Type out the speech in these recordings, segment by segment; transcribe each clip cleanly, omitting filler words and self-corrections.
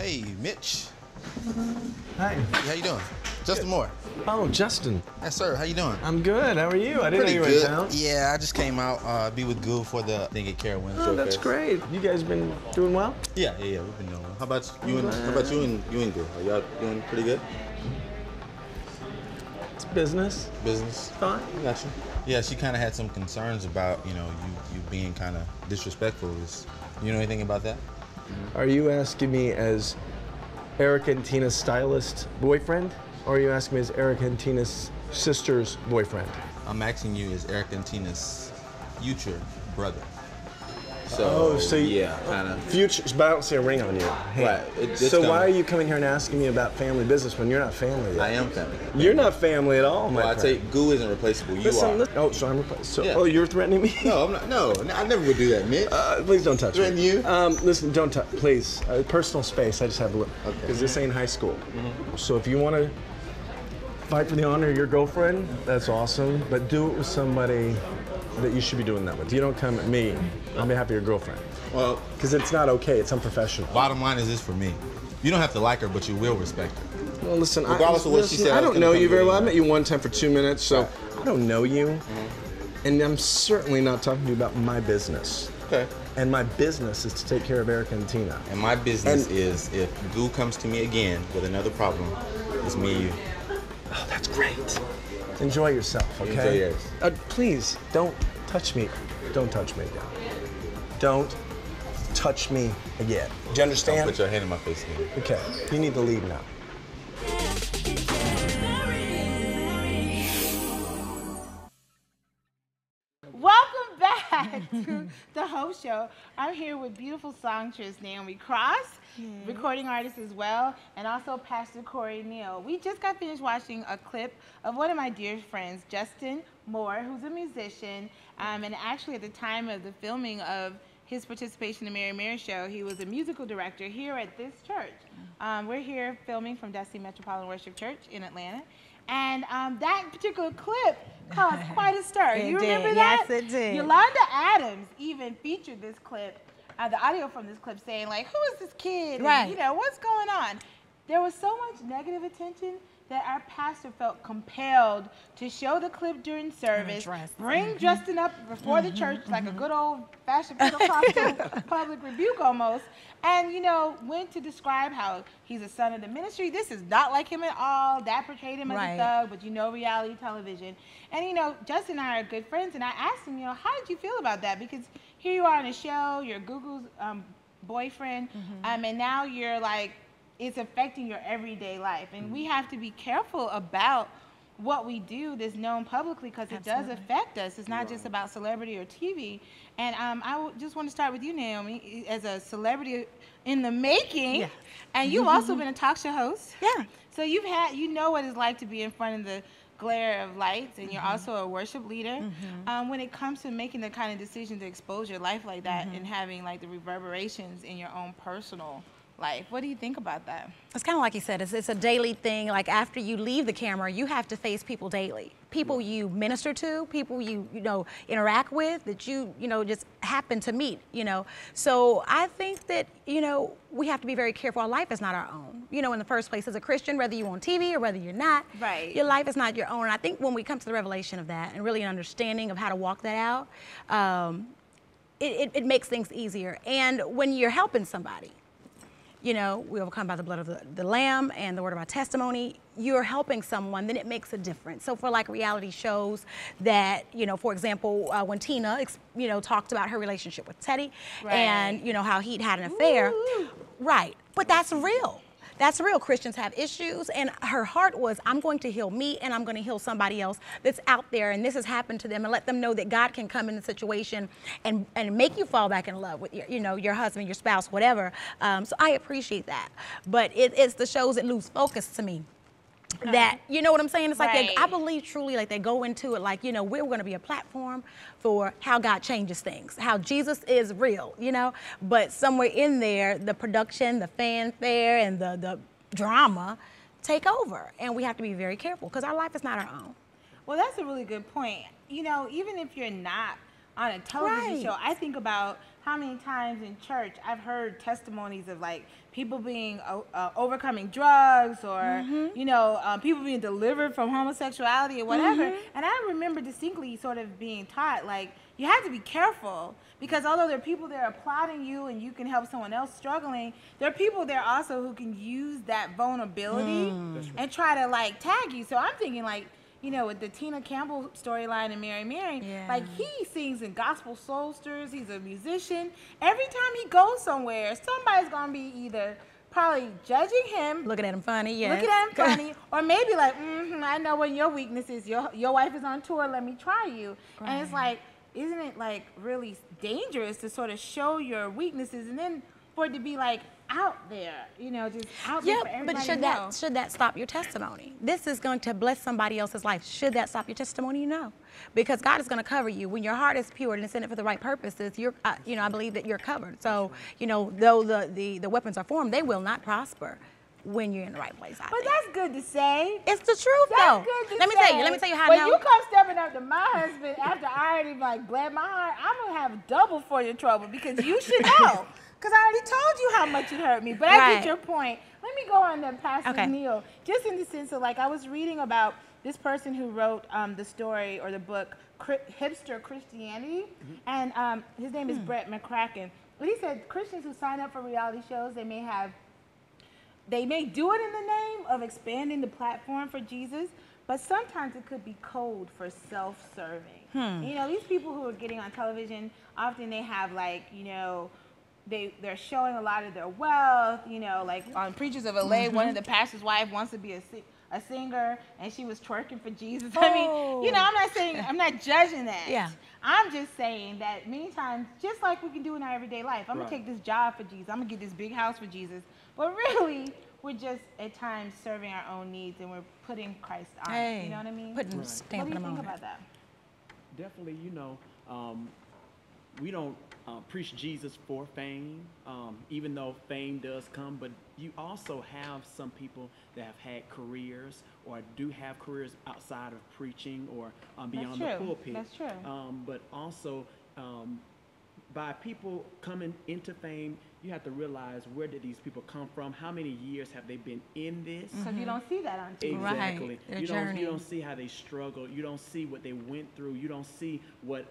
Hey, Mitch. Hi. How you doing? Justin Moore. Oh, Justin. Yes, sir. How you doing? I'm good. How are you? I didn't know you were good. in town. Yeah, I just came out be with Goo for the Think It Care Win. Oh, that's great. You guys been doing well? Yeah, we've been doing well. How about you and Goo? Are y'all doing pretty good? It's business. Business. Fine. I got you. Yeah, she kind of had some concerns about, you being kind of disrespectful. You know anything about that? Are you asking me as Erica and Tina's stylist boyfriend, or are you asking me as Erica and Tina's sister's boyfriend? I'm asking you as Erica and Tina's future brother. So, yeah, kind of. Future, but I don't see a ring on you. Right. So why are you coming here and asking me about family business when you're not family yet? I am family. You're not family at all, my friend. Well, I tell you, Goo isn't replaceable. You are. Oh, so I'm replaced. So, Yeah. Oh, you're threatening me? No, I'm not. No, I never would do that, Mitch. Please don't touch Threaten me. you? Listen, don't touch, please. Personal space, I just have a look. Okay. Because this ain't high school. So if you want to fight for the honor of your girlfriend, that's awesome. But do it with somebody that you should be doing that with. You don't come at me on behalf of your girlfriend. Well, because it's not okay. It's unprofessional. bottom line is this for me. You don't have to like her, but you will respect her. Well, listen, regardless of what she said, I don't know you very well. I anyway. met you one time for 2 minutes, so Right. I don't know you. And I'm certainly not talking to you about my business. Okay. And my business is to take care of Erica and Tina. And my business is if Goo comes to me again with another problem, it's me and you. Oh, that's great. Enjoy yourself, okay? Enjoy yours. Please, don't touch me. Don't touch me again. Don't touch me again. Do you understand? Don't put your hand in my face again. Okay, you need to leave now. Welcome back to the Hope Show. I'm here with beautiful songstress Naomi Cross, recording artist as well, and also Pastor Corey Neal. We just got finished watching a clip of one of my dear friends, Justin Moore, who's a musician, and actually at the time of the filming of his participation in the Mary Show, he was a musical director here at this church. We're here filming from Dusty Metropolitan Worship Church in Atlanta. And that particular clip caused quite a stir. You remember that? Yes, it did. Yolanda Adams even featured this clip, the audio from this clip saying, like, who is this kid? Right. And, what's going on? There was so much negative attention that our pastor felt compelled to show the clip during service, bring Justin up before the church like a good old-fashioned Pentecostal public rebuke almost, and, went to describe how he's a son of the ministry. This is not like him at all. That portrayed him as a thug, but reality television. And, Justin and I are good friends, and I asked him, how did you feel about that? Because here you are on a show, you're Google's boyfriend, and now you're like, it's affecting your everyday life. And we have to be careful about what we do that's known publicly because it does affect us. It's not just about celebrity or TV. And I just want to start with you, Naomi, as a celebrity in the making. Yeah. And you've also been a talk show host. Yeah. So you know what it's like to be in front of the glare of lights, and you're also a worship leader. When it comes to making the kind of decision to expose your life like that and having like the reverberations in your own personal life. What do you think about that? It's kind of like you said, it's a daily thing. Like after you leave the camera, you have to face people daily. People you minister to, people you interact with, that you just happen to meet, So I think that, we have to be very careful. Our life is not our own. In the first place, as a Christian, whether you're on TV or whether you're not, your life is not your own. And I think when we come to the revelation of that and really an understanding of how to walk that out, it makes things easier. And when you're helping somebody, we overcome by the blood of the Lamb and the word of our testimony. You're helping someone, then it makes a difference. So for like reality shows that, for example, when Tina, talked about her relationship with Teddy and, how he'd had an affair. Right, but that's real. That's real. Christians have issues, and her heart was, I'm going to heal me, and I'm going to heal somebody else that's out there, and this has happened to them, and let them know that God can come in the situation and make you fall back in love with your husband, your spouse, whatever. So I appreciate that, but it's the shows that lose focus to me. That, you know what I'm saying? It's like, I believe truly, like they go into it like, we're going to be a platform for how God changes things, how Jesus is real, but somewhere in there, the production, the fanfare, and the drama take over. And we have to be very careful because our life is not our own. Well, that's a really good point. Even if you're not on a television Right. show. I think about how many times in church I've heard testimonies of like people being overcoming drugs or people being delivered from homosexuality or whatever. And I remember distinctly sort of being taught like you have to be careful because although there are people there applauding you and you can help someone else struggling, there are people there also who can use that vulnerability and try to like tag you. So I'm thinking like, with the Tina Campbell storyline in Mary, like he sings in gospel soulsters, he's a musician. Every time he goes somewhere, somebody's gonna be either probably judging him, looking at him funny, or maybe like, I know what your weakness is. Your wife is on tour, let me try you. Right. And it's like, isn't it like really dangerous to sort of show your weaknesses and then for it to be like out there, just out there for everybody but should that stop your testimony? This is going to bless somebody else's life. Should that stop your testimony? No, because God is going to cover you when your heart is pure and it's in it for the right purposes. I believe that you're covered. So, though the weapons are formed, they will not prosper when you're in the right place. But that's good to say. It's the truth, though. Let me tell you how. When you come stepping up to my husband after I already like bled my heart, I'm gonna have double for your trouble because you should know. Because I already told you how much it hurt me. But I get your point. Let me go on to Pastor Neal. Just in the sense of like I was reading about this person who wrote the story or the book Hipster Christianity, and his name is Brett McCracken. But he said Christians who sign up for reality shows, they may do it in the name of expanding the platform for Jesus, but sometimes it could be code for self-serving. These people who are getting on television, often they have like, they're showing a lot of their wealth, like on Preachers of LA, one of the pastor's wife wants to be a singer, and she was twerking for Jesus. I mean, I'm not judging that. Yeah. I'm just saying that many times, just like we can do in our everyday life, I'm going to take this job for Jesus, I'm going to get this big house for Jesus, but really, we're just at times serving our own needs, and we're putting Christ on. You know what I mean? Putting stamp in the moment. What do you think about that? Definitely, we don't preach Jesus for fame, even though fame does come, but you also have some people that have had careers or do have careers outside of preaching or beyond the pulpit. That's true. But also, by people coming into fame, you have to realize where did these people come from? How many years have they been in this? So you don't see that on TV. Exactly. Right. You don't see how they struggled. You don't see what they went through. You don't see what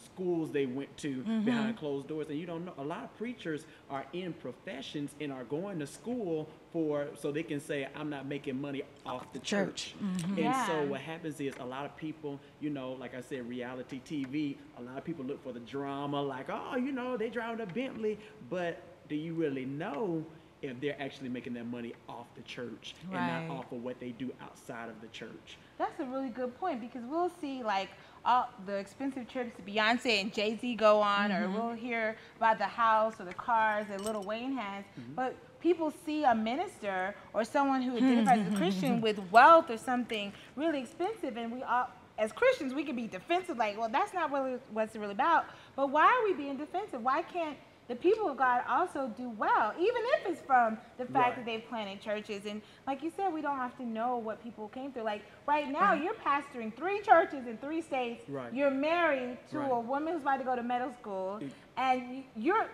schools they went to behind closed doors. And you don't know. A lot of preachers are in professions and are going to school so they can say, I'm not making money off the church. And so what happens is a lot of people, like I said, reality TV, a lot of people look for the drama, like, oh, they drive a Bentley, but do you really know if they're actually making their money off the church and not off of what they do outside of the church? That's a really good point because we'll see like all the expensive trips Beyonce and Jay-Z go on, or we'll hear about the house or the cars that Lil Wayne has, but people see a minister or someone who identifies as a Christian with wealth or something really expensive, and we all, as Christians, we can be defensive, like, well, that's not really what it's really about. But why are we being defensive? Why can't the people of God also do well, even if it's from the fact that they've planted churches? And like you said, we don't often know what people came through. Like right now, you're pastoring 3 churches in 3 states. You're married to a woman who's about to go to medical school, and you're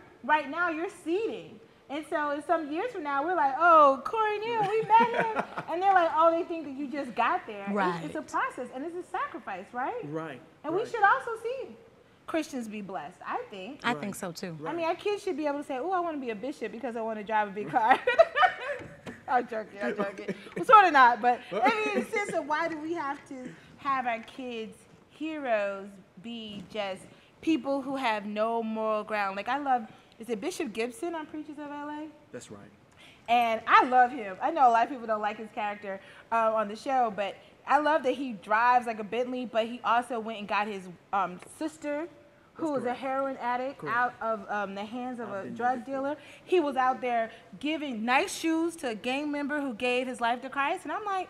seeding. And so some years from now, we're like, oh, Corey Neal, we met him. And they're like, oh, they think that you just got there. It's a process, and it's a sacrifice, right? And we should also see Christians be blessed, I think. I think so, too. I mean, our kids should be able to say, oh, I want to be a bishop because I want to drive a big car. I'm joking. Well, sort of not, but I mean, in the sense of why do we have to have our kids' heroes be just people who have no moral ground? Like I love, is it Bishop Gibson on Preachers of LA? That's right. And I love him. I know a lot of people don't like his character on the show, but I love that he drives like a Bentley, but he also went and got his sister, who was a heroin addict, out of the hands of a drug dealer. He was out there giving nice shoes to a gang member who gave his life to Christ. And I'm like,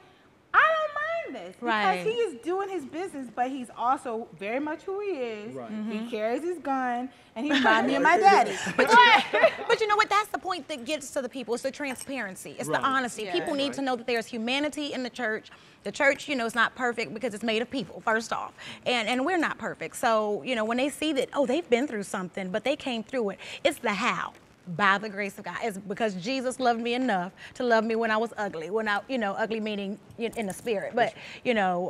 I don't this Right. because he is doing his business, but he's also very much who he is. Right. He carries his gun, and he reminds me of my daddy. But you know what? That's the point that gets to the people. It's the transparency. It's the Right. honesty. Yeah. People need Right. to know that there's humanity in the church. The church, you know, is not perfect because it's made of people, first off. And we're not perfect. So, you know, when they see that, oh, they've been through something, but they came through it, it's the how. By the grace of God. It's because Jesus loved me enough to love me when I was ugly. When I, you know, ugly meaning in the spirit. But, you know,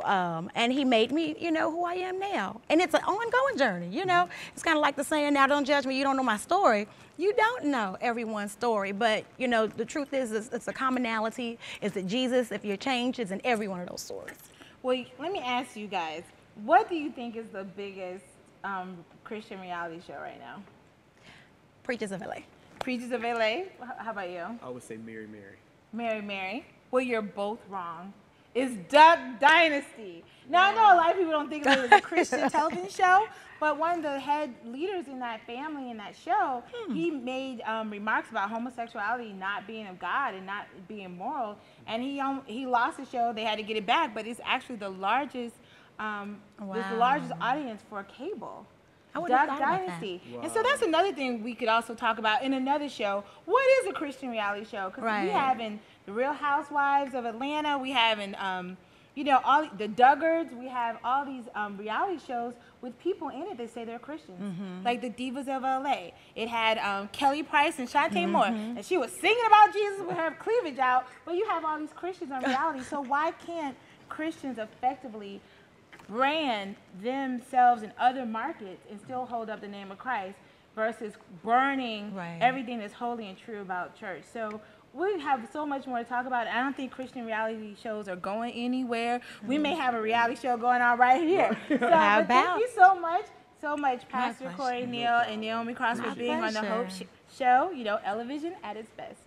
and he made me, you know, who I am now. And it's an ongoing journey, you know. It's kind of like the saying, now don't judge me, you don't know my story. You don't know everyone's story. But, you know, the truth is it's a commonality. Is that Jesus, if you're changed, is in every one of those stories. Well, let me ask you guys, what do you think is the biggest Christian reality show right now? Preachers of LA. Preachers of LA. How about you? I would say Mary. Mary. Well, you're both wrong. It's Duck Dynasty. Now, I know a lot of people don't think of it as a Christian television show, but one of the head leaders in that family in that show, he made remarks about homosexuality not being of God and not being moral, and he lost the show. They had to get it back, but it's actually the largest, it's the largest audience for cable. Duck Dynasty. Wow. And so that's another thing we could also talk about in another show. What is a Christian reality show? Because we have in the Real Housewives of Atlanta, we have in, you know, all the Duggards, we have all these reality shows with people in it that say they're Christians. Like the Divas of LA. It had Kelly Price and Shantae Moore. And she was singing about Jesus with her cleavage out, but you have all these Christians on reality. So why can't Christians effectively brand themselves in other markets and still hold up the name of Christ versus burning everything that's holy and true about church? So we have so much more to talk about. I don't think Christian reality shows are going anywhere. We may have a reality show going on right here. So, but thank you so much, Pastor Corey, Neal, and Naomi Cross for being on the Hope Show. You know, television at its best.